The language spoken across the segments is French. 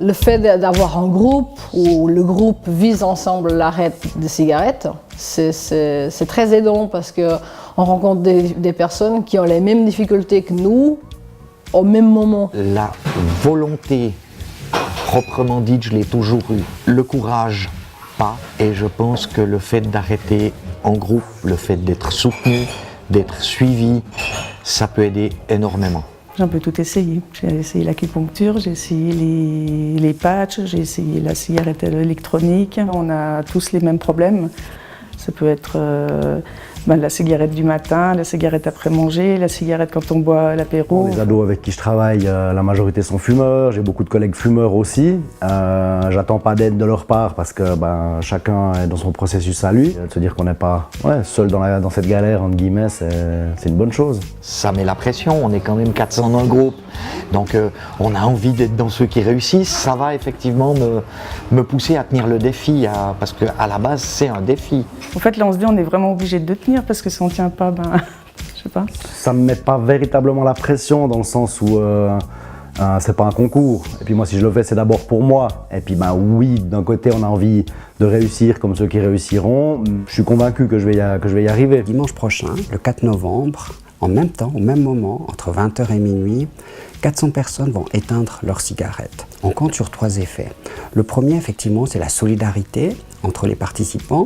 Le fait d'avoir un groupe où le groupe vise ensemble l'arrêt des cigarettes, c'est très aidant parce qu'on rencontre des personnes qui ont les mêmes difficultés que nous au même moment. La volonté, proprement dite, je l'ai toujours eue. Le courage, pas. Et je pense que le fait d'arrêter en groupe, le fait d'être soutenu, d'être suivi, ça peut aider énormément. J'ai un peu tout essayé. J'ai essayé l'acupuncture, j'ai essayé les patchs, j'ai essayé la cigarette électronique. On a tous les mêmes problèmes. Ça peut être la cigarette du matin, la cigarette après manger, la cigarette quand on boit l'apéro. Les ados avec qui je travaille, la majorité sont fumeurs, j'ai beaucoup de collègues fumeurs aussi. J'attends pas d'aide de leur part parce que chacun est dans son processus à lui. De se dire qu'on n'est pas seul dans cette galère, entre guillemets, c'est une bonne chose. Ça met la pression, on est quand même 400 dans le groupe. Donc on a envie d'être dans ceux qui réussissent. Ça va effectivement me pousser à tenir le défi, parce qu'à la base c'est un défi. En fait là on se dit on est vraiment obligé de tenir parce que si on ne tient pas, je sais pas. Ça ne me met pas véritablement la pression dans le sens où c'est pas un concours. Et puis moi si je le fais c'est d'abord pour moi. Et puis oui, d'un côté on a envie de réussir comme ceux qui réussiront. Je suis convaincu que je vais y arriver. Dimanche prochain, le 4 novembre, en même temps, au même moment, entre 20h et minuit, 400 personnes vont éteindre leurs cigarettes. On compte sur 3 effets. Le premier, effectivement, c'est la solidarité entre les participants.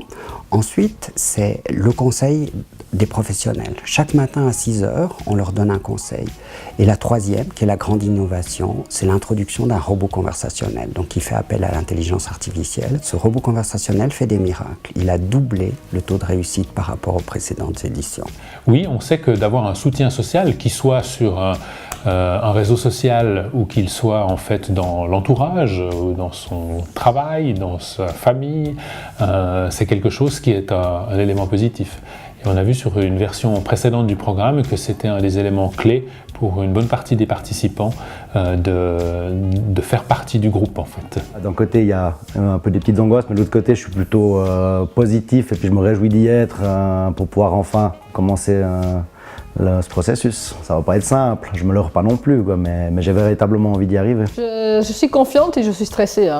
Ensuite, c'est le conseil des professionnels. Chaque matin à 6h, on leur donne un conseil. Et la troisième, qui est la grande innovation, c'est l'introduction d'un robot conversationnel, donc qui fait appel à l'intelligence artificielle. Ce robot conversationnel fait des miracles. Il a doublé le taux de réussite par rapport aux précédentes éditions. Oui, on sait que d'avoir un soutien social, qu'il soit sur un réseau social ou qu'il soit en fait dans l'entourage, ou dans son travail, dans sa famille, c'est quelque chose qui est un élément positif. Et on a vu sur une version précédente du programme que c'était un des éléments clés pour une bonne partie des participants de faire partie du groupe en fait. D'un côté il y a un peu des petites angoisses, mais de l'autre côté je suis plutôt positif et puis je me réjouis d'y être pour pouvoir enfin commencer ce processus. Ça va pas être simple, je me leurre pas non plus, mais j'ai véritablement envie d'y arriver. Je suis confiante et je suis stressée.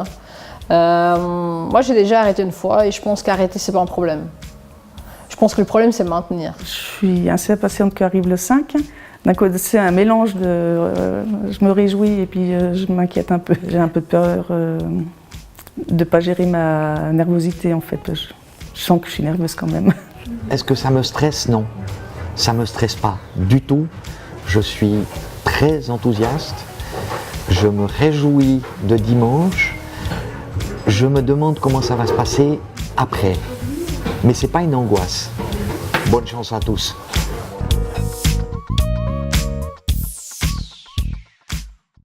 Moi j'ai déjà arrêté une fois et je pense qu'arrêter c'est pas un problème. Je pense que le problème c'est maintenir. Je suis assez impatiente qu'arrive le 5. D'un côté c'est un mélange de je me réjouis et puis je m'inquiète un peu. J'ai un peu de peur de ne pas gérer ma nervosité en fait. Je sens que je suis nerveuse quand même. Est-ce que ça me stresse? Non. Ça ne me stresse pas du tout. Je suis très enthousiaste. Je me réjouis de dimanche. Je me demande comment ça va se passer après. Mais ce n'est pas une angoisse. Bonne chance à tous.